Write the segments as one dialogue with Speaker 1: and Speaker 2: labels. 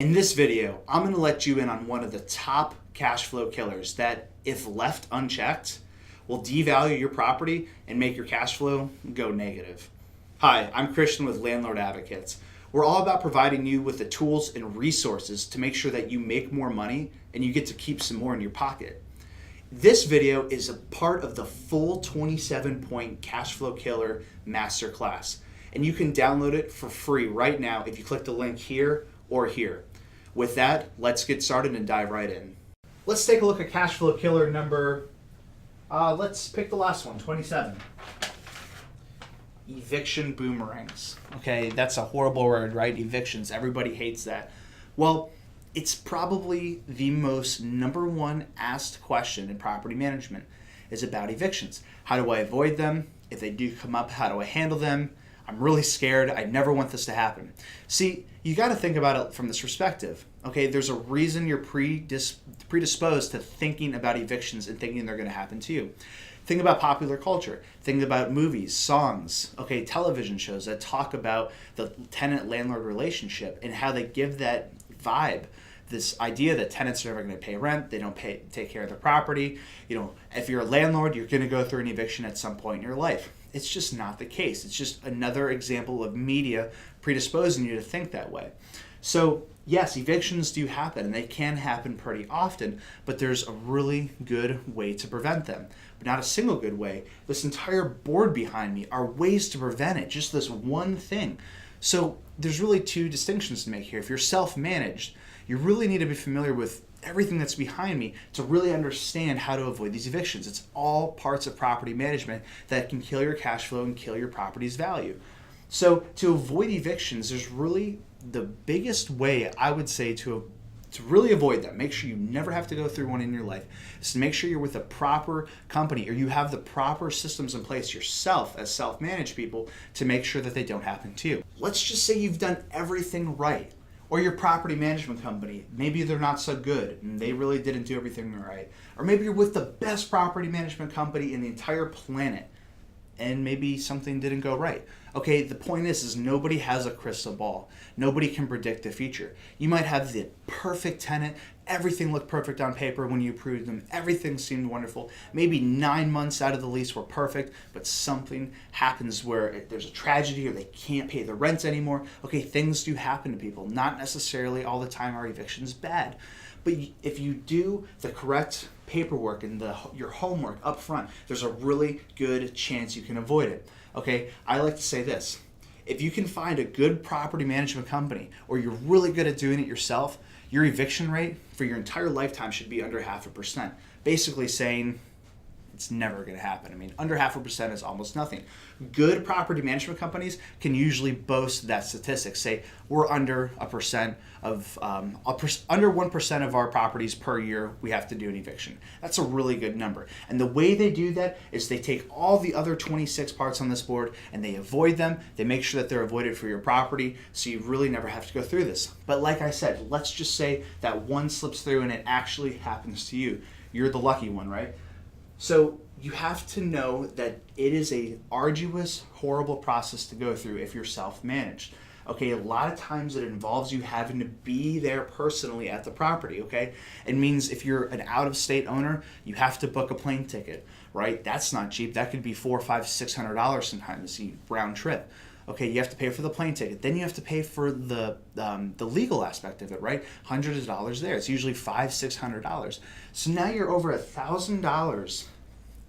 Speaker 1: In this video, I'm going to let you in on one of the top cash flow killers that, if left unchecked, will devalue your property and make your cash flow go negative. Hi, I'm Christian with Landlord Advocates. We're all about providing you with the tools and resources to make sure that you make more money and you get to keep some more in your pocket. This video is a part of the full 27-point cash flow killer masterclass, and you can download it for free right now if you click the link here or here. With that, let's get started and dive right in. Let's take a look at cash flow killer number, let's pick the last one, 27. Eviction boomerangs. Okay, that's a horrible word, right? Evictions, everybody hates that. Well, it's probably the most number one asked question in property management is about evictions. How do I avoid them? If they do come up, how do I handle them? I'm really scared. I never want this to happen. See, you got to think about it from this perspective. Okay, there's a reason you're predisposed to thinking about evictions and thinking they're going to happen to you. Think about popular culture. Think about movies, songs, okay, television shows that talk about the tenant-landlord relationship and how they give that vibe, this idea that tenants are never going to pay rent, they don't take care of their property. You know, if you're a landlord, you're going to go through an eviction at some point in your life. It's just not the case. It's just another example of media predisposing you to think that way. So yes, evictions do happen, and they can happen pretty often, but there's a really good way to prevent them. But not a single good way. This entire board behind me are ways to prevent it, just this one thing. So there's really two distinctions to make here. If you're self-managed, you really need to be familiar with everything that's behind me to really understand how to avoid these evictions. It's all parts of property management that can kill your cash flow and kill your property's value. So to avoid evictions, there's really the biggest way I would say to really avoid them, make sure you never have to go through one in your life, is to make sure you're with a proper company or you have the proper systems in place yourself as self-managed people to make sure that they don't happen to you. Let's just say you've done everything right. Or your property management company, maybe they're not so good and they really didn't do everything right. Or maybe you're with the best property management company in the entire planet and maybe something didn't go right. Okay, the point is nobody has a crystal ball. Nobody can predict the future. You might have the perfect tenant, everything looked perfect on paper when you approved them, everything seemed wonderful. Maybe 9 months out of the lease were perfect, but something happens where there's a tragedy or they can't pay the rent anymore. Okay, things do happen to people. Not necessarily all the time are evictions bad. But if you do the correct paperwork and your homework up front, there's a really good chance you can avoid it. Okay, I like to say this. If you can find a good property management company or you're really good at doing it yourself, your eviction rate for your entire lifetime should be under 0.5%. Basically saying it's never going to happen. I mean, under 0.5% is almost nothing. Good property management companies can usually boast that statistic. Say we're under a percent of under 1% of our properties per year we have to do an eviction. That's a really good number. And the way they do that is they take all the other 26 parts on this board and they avoid them. They make sure that they're avoided for your property, so you really never have to go through this. But like I said, let's just say that one slips through and it actually happens to you. You're the lucky one, right? So you have to know that it is a arduous, horrible process to go through if you're self-managed. Okay, a lot of times it involves you having to be there personally at the property, okay? It means if you're an out-of-state owner, you have to book a plane ticket, right? That's not cheap. That could be $400, $500, $600 sometimes, round trip. Okay, you have to pay for the plane ticket. Then you have to pay for the legal aspect of it, right? Hundreds of dollars there. It's usually $500, $600. So now you're over $1,000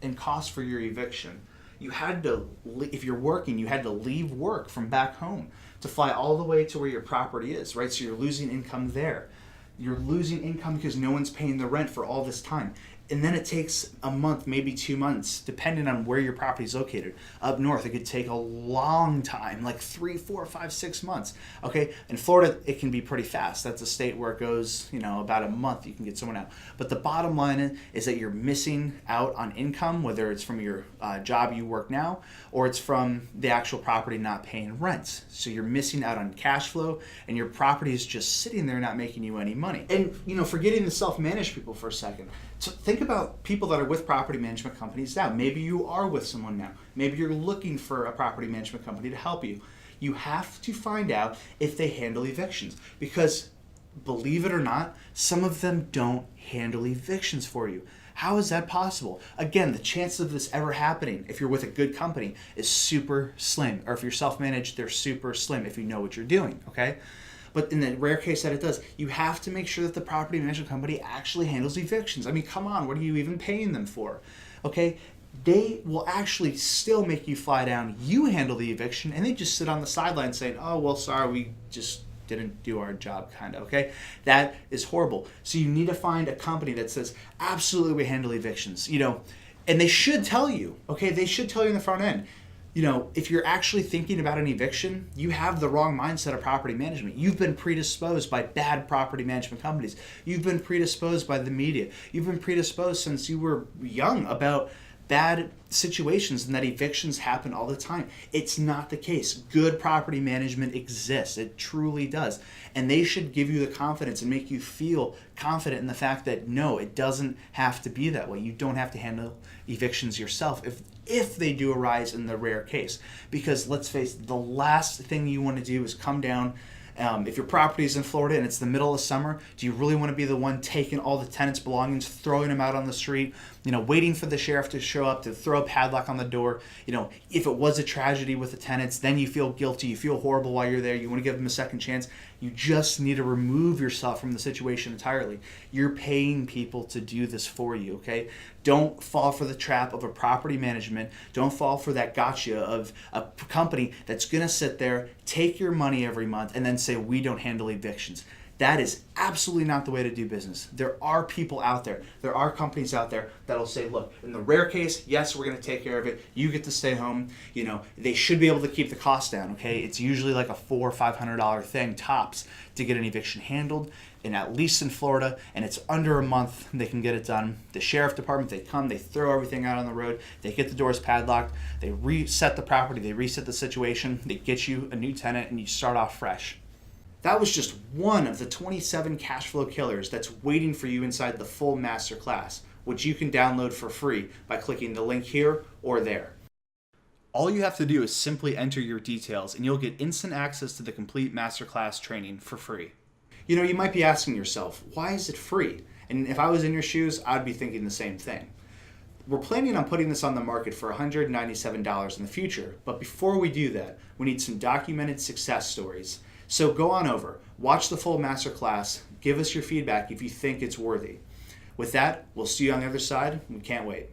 Speaker 1: in cost for your eviction. You had to, if you're working, you had to leave work from back home to fly all the way to where your property is, right? So you're losing income there. You're losing income because no one's paying the rent for all this time. And then it takes a month, maybe 2 months, depending on where your property is located. Up north, it could take a long time, like 3, 4, 5, 6 months. Okay, in Florida, it can be pretty fast. That's a state where it goes, about a month you can get someone out. But the bottom line is that you're missing out on income, whether it's from your job you work now, or it's from the actual property not paying rent. So you're missing out on cash flow, and your property is just sitting there not making you any money. And forgetting the self-managed people for a second. So think about people that are with property management companies now. Maybe you are with someone now. Maybe you're looking for a property management company to help you. You have to find out if they handle evictions, because believe it or not, some of them don't handle evictions for you. How is that possible? Again, the chances of this ever happening, if you're with a good company, is super slim. Or if you're self-managed, they're super slim if you know what you're doing, okay? But in the rare case that it does, you have to make sure that the property management company actually handles evictions. I mean, come on, what are you even paying them for? Okay? They will actually still make you fly down. You handle the eviction, and they just sit on the sideline saying, oh, well, sorry, we just didn't do our job, kind of, okay? That is horrible. So you need to find a company that says, absolutely, we handle evictions, and they should tell you, okay? They should tell you in the front end. If you're actually thinking about an eviction, you have the wrong mindset of property management. You've been predisposed by bad property management companies. You've been predisposed by the media. You've been predisposed since you were young about bad situations and that evictions happen all the time. It's not the case. Good property management exists. It truly does. And they should give you the confidence and make you feel confident in the fact that no, it doesn't have to be that way. You don't have to handle evictions yourself if they do arise in the rare case. Because let's face it, the last thing you want to do is come down. If your property is in Florida and it's the middle of summer, do you really want to be the one taking all the tenants' belongings, throwing them out on the street, waiting for the sheriff to show up to throw a padlock on the door? If it was a tragedy with the tenants, then you feel guilty, you feel horrible while you're there, you want to give them a second chance. You just need to remove yourself from the situation entirely. You're paying people to do this for you, okay? Don't fall for the trap of a property management. Don't fall for that gotcha of a company that's going to sit there, take your money every month, and then say, we don't handle evictions. That is absolutely not the way to do business. There are people out there, there are companies out there that'll say, look, in the rare case, yes, we're going to take care of it. You get to stay home. They should be able to keep the cost down, okay? It's usually like a $400 or $500 thing tops to get an eviction handled. And at least in Florida, and it's under a month, they can get it done. The sheriff department, they come, they throw everything out on the road, they get the doors padlocked, they reset the property, they reset the situation, they get you a new tenant, and you start off fresh. That was just one of the 27 cash flow killers that's waiting for you inside the full masterclass, which you can download for free by clicking the link here or there. All you have to do is simply enter your details and you'll get instant access to the complete masterclass training for free. You might be asking yourself, why is it free? And if I was in your shoes, I'd be thinking the same thing. We're planning on putting this on the market for $197 in the future, but before we do that, we need some documented success stories. So go on over, watch the full masterclass, give us your feedback if you think it's worthy. With that, we'll see you on the other side. We can't wait.